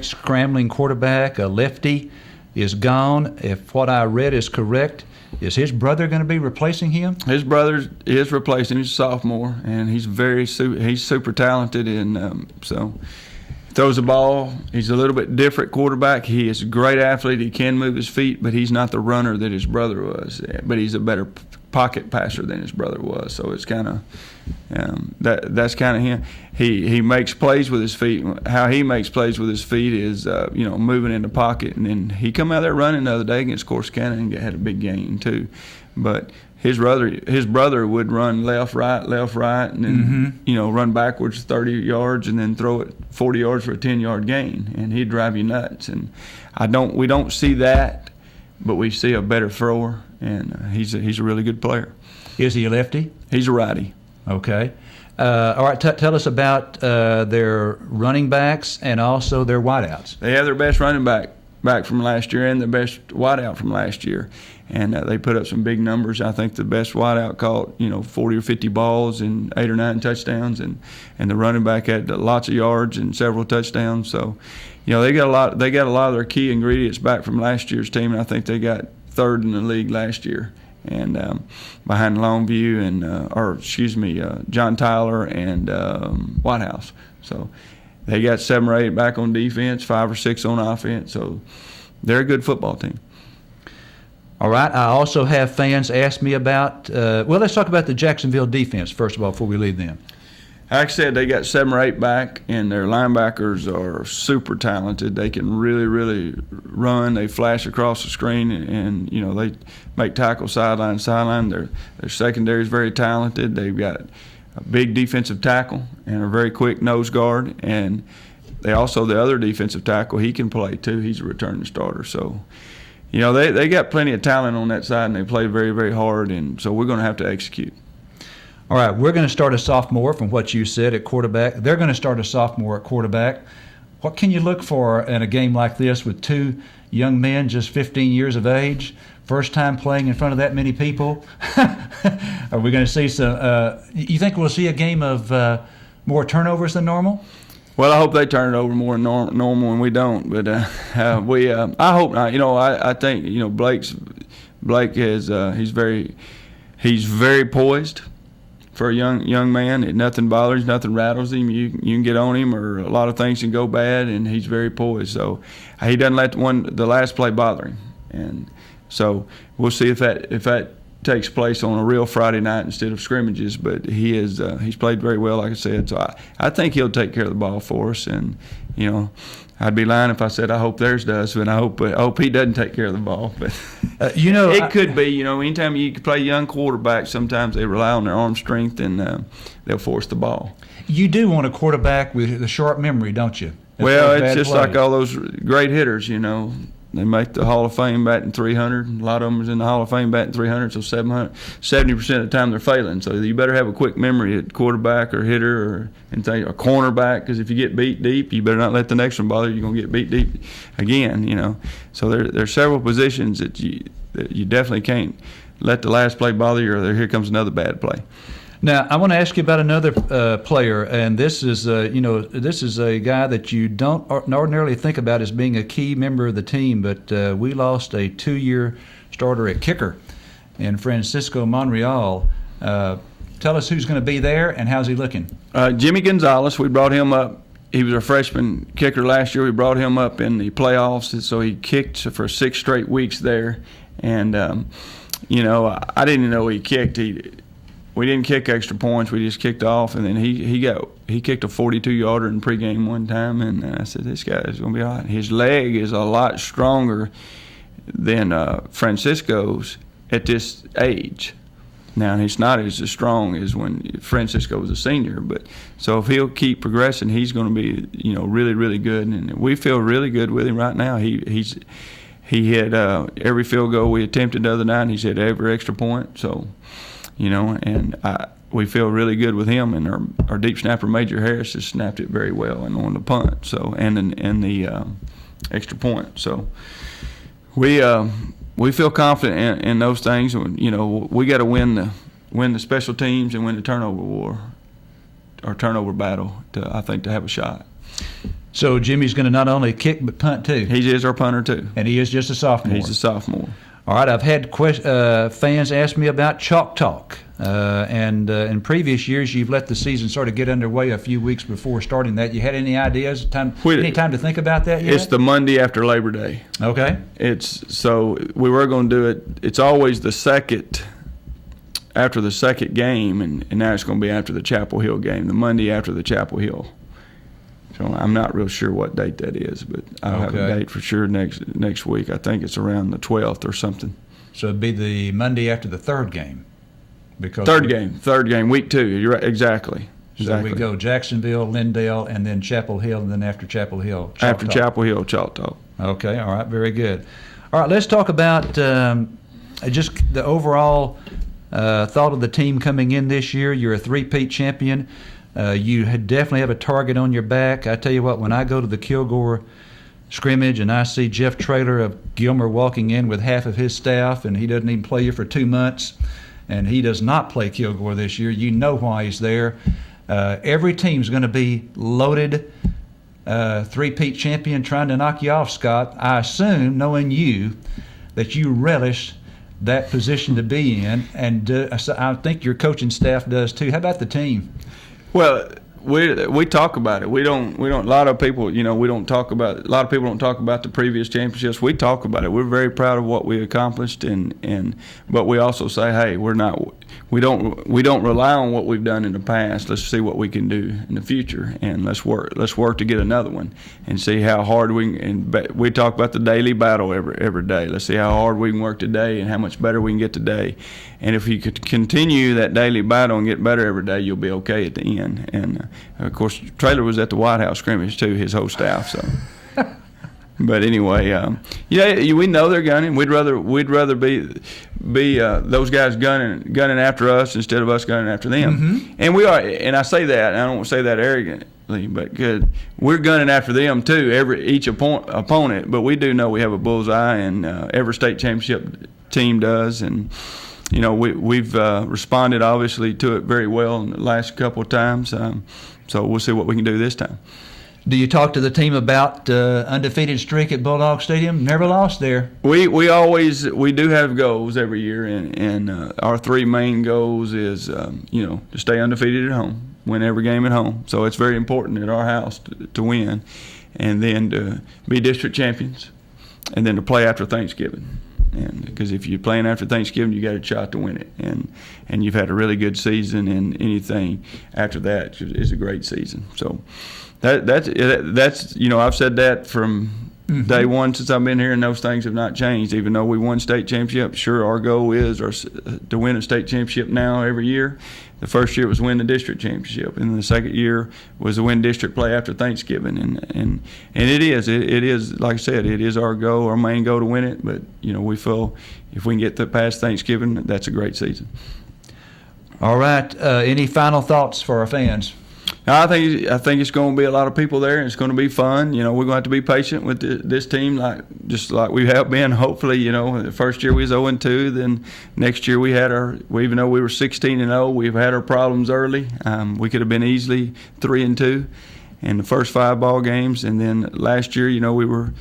scrambling quarterback, a lefty, is gone. If what I read is correct, is his brother going to be replacing him? His brother is replacing him. He's a sophomore, and he's he's super talented, and so throws the ball. He's a little bit different quarterback. He is a great athlete. He can move his feet, but he's not the runner that his brother was. But he's a better pocket passer than his brother was. So it's kind of that's kind of him. He makes plays with his feet. How he makes plays with his feet is moving in the pocket, and then he come out there running the other day against Corsicana and had a big gain too. But his brother would run left, right, and then run backwards 30 yards and then throw it 40 yards for a 10-yard gain, and he'd drive you nuts. And we don't see that, but we see a better thrower, and he's a really good player. Is he a lefty? He's a righty. Okay. All right. Tell us about their running backs and also their wideouts. They have their best running back from last year and the best wideout from last year. And they put up some big numbers. I think the best wideout caught 40 or 50 balls and 8 or 9 touchdowns, and the running back had lots of yards and several touchdowns. So, they got a lot. They got a lot of their key ingredients back from last year's team, and I think they got third in the league last year, and behind Longview and John Tyler and Whitehouse. So they got 7 or 8 back on defense, 5 or 6 on offense. So they're a good football team. All right. I also have fans ask me about, let's talk about the Jacksonville defense, first of all, before we leave them. Like I said, they got 7 or 8 back, and their linebackers are super talented. They can really, really run. They flash across the screen, and they make tackles sideline to sideline. Their secondary is very talented. They've got a big defensive tackle and a very quick nose guard, and the other defensive tackle, he can play too. He's a returning starter. So, they got plenty of talent on that side, and they play very, very hard, and so we're going to have to execute. All right, we're going to start a sophomore from what you said at quarterback. They're going to start a sophomore at quarterback. What can you look for in a game like this with 2 young men just 15 years of age, first time playing in front of that many people? Are we going to see some you think we'll see a game of more turnovers than normal? Well, I hope they turn it over more than normal, and we don't. But I hope not. I think Blake is he's very poised for a young man. Nothing bothers, nothing rattles him. You can get on him, or a lot of things can go bad, and he's very poised. So he doesn't let the last play bother him. And so we'll see if that takes place on a real Friday night instead of scrimmages. But he's played very well, like I said. So I think he'll take care of the ball for us. And I'd be lying if I said I hope theirs does, but I hope he doesn't take care of the ball. But it could be. Anytime you play young quarterbacks, sometimes they rely on their arm strength, and they'll force the ball. You do want a quarterback with a sharp memory, don't you? Well, it's just like all those great hitters. They make the Hall of Fame batting 300. A lot of them is in the Hall of Fame batting 300, so 70% of the time they're failing. So you better have a quick memory at quarterback or hitter or cornerback, because if you get beat deep, you better not let the next one bother you. You're going to get beat deep again, So there's several positions that you definitely can't let the last play bother you, or here comes another bad play. Now, I want to ask you about another player, and this is a guy that you don't ordinarily think about as being a key member of the team, but we lost a 2-year starter at kicker in Francisco Monreal. Tell us who's going to be there and how's he looking? Jimmy Gonzalez, we brought him up. He was a freshman kicker last year. We brought him up in the playoffs, so he kicked for 6 straight weeks there. And, I didn't know he kicked. We didn't kick extra points. We just kicked off, and then he kicked a 42-yarder in pregame one time, and I said, this guy is going to be all right. His leg is a lot stronger than Francisco's at this age. Now, he's not as strong as when Francisco was a senior, but so if he'll keep progressing, he's going to be really, really good, and we feel really good with him right now. He hit every field goal we attempted the other night, and he's hit every extra point, so. And we feel really good with him, and our deep snapper Major Harris has snapped it very well and on the punt, so and the extra point. So we feel confident in those things. We got to win the special teams and win the turnover war or turnover battle to have a shot. So Jimmy's going to not only kick but punt too. He is our punter too. And he is just a sophomore. He's a sophomore. All right, I've had fans ask me about chalk talk. And in previous years, you've let the season sort of get underway a few weeks before starting that. You had any ideas, any time to think about that yet? It's the Monday after Labor Day. Okay. So we were going to do it. It's always the second, after the second game, and now it's going to be after the Chapel Hill game, the Monday after the Chapel Hill. So I'm not real sure what date that is, but I'll have a date for sure next week. I think it's around the 12th or something. So it'd be the Monday after the third game. Because third game, week 2. You're right, exactly. So we go Jacksonville, Lindale, and then Chapel Hill, and then after Chapel Hill, Chapel Hill, Chalk Talk. Okay, all right, very good. All right, let's talk about just the overall thought of the team coming in this year. You're a three-peat champion. You definitely have a target on your back. I tell you what, when I go to the Kilgore scrimmage and I see Jeff Traylor of Gilmer walking in with half of his staff, and he doesn't even play you for 2 months, and he does not play Kilgore this year, you know why he's there. Every team's going to be loaded, three-peat champion trying to knock you off, Scott. I assume, knowing you, that you relish that position to be in, and I think your coaching staff does too. How about the team? Well, we talk about it. We don't. A lot of people, we don't talk about. A lot of people don't talk about the previous championships. We talk about it. We're very proud of what we accomplished, but we also say, hey, we don't rely on what we've done in the past. Let's see what we can do in the future, and let's work to get another one, and see how hard we talk about the daily battle every day. Let's see how hard we can work today and how much better we can get today. And if you could continue that daily battle and get better every day, you'll be okay at the end. And of course, Traylor was at the White House scrimmage too, his whole staff. So, but anyway, we know they're gunning. We'd rather be those guys gunning after us instead of us gunning after them. Mm-hmm. And we are. And I say that, and I don't want to say that arrogantly, but good. We're gunning after them too. Each opponent, but we do know we have a bullseye, and every state championship team does, and. We've responded obviously to it very well in the last couple of times, so we'll see what we can do this time. Do you talk to the team about undefeated streak at Bulldog Stadium? Never lost there. We do have goals every year, and our 3 main goals is to stay undefeated at home, win every game at home. So it's very important at our house to win, and then to be district champions, and then to play after Thanksgiving. And because if you're playing after Thanksgiving, you got a shot to win it, and you've had a really good season, and anything after that is a great season. So that's I've said that from day one since I've been here, and those things have not changed. Even though we won state championship, sure our goal is to win a state championship now every year. The first year was win the district championship, and the second year was to win district play after Thanksgiving. And it is like I said, it is our goal, our main goal to win it. But we feel if we can get past Thanksgiving, that's a great season. All right. Any final thoughts for our fans? I think it's going to be a lot of people there, and it's going to be fun. We're going to have to be patient with this team, just like we have been. Hopefully, the first year we was 0-2. Then next year even though we were 16-0, we've had our problems early. We could have been easily 3-2 in the first 5 ball games, and then last year, we were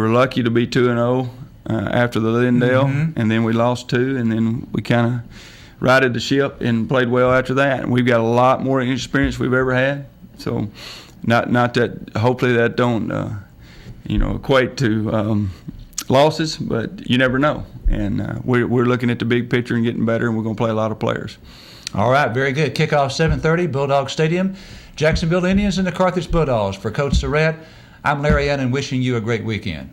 lucky to be 2-0 after the Lindale, and then we lost 2, and then we kind of righted the ship and played well after that. And we've got a lot more experience we've ever had. So, not that hopefully that don't equate to losses, but you never know. And we're looking at the big picture and getting better, and we're going to play a lot of players. All right, very good. Kickoff 7:30, Bulldog Stadium. Jacksonville Indians and the Carthage Bulldogs. For Coach Surratt, I'm Larry Allen, wishing you a great weekend.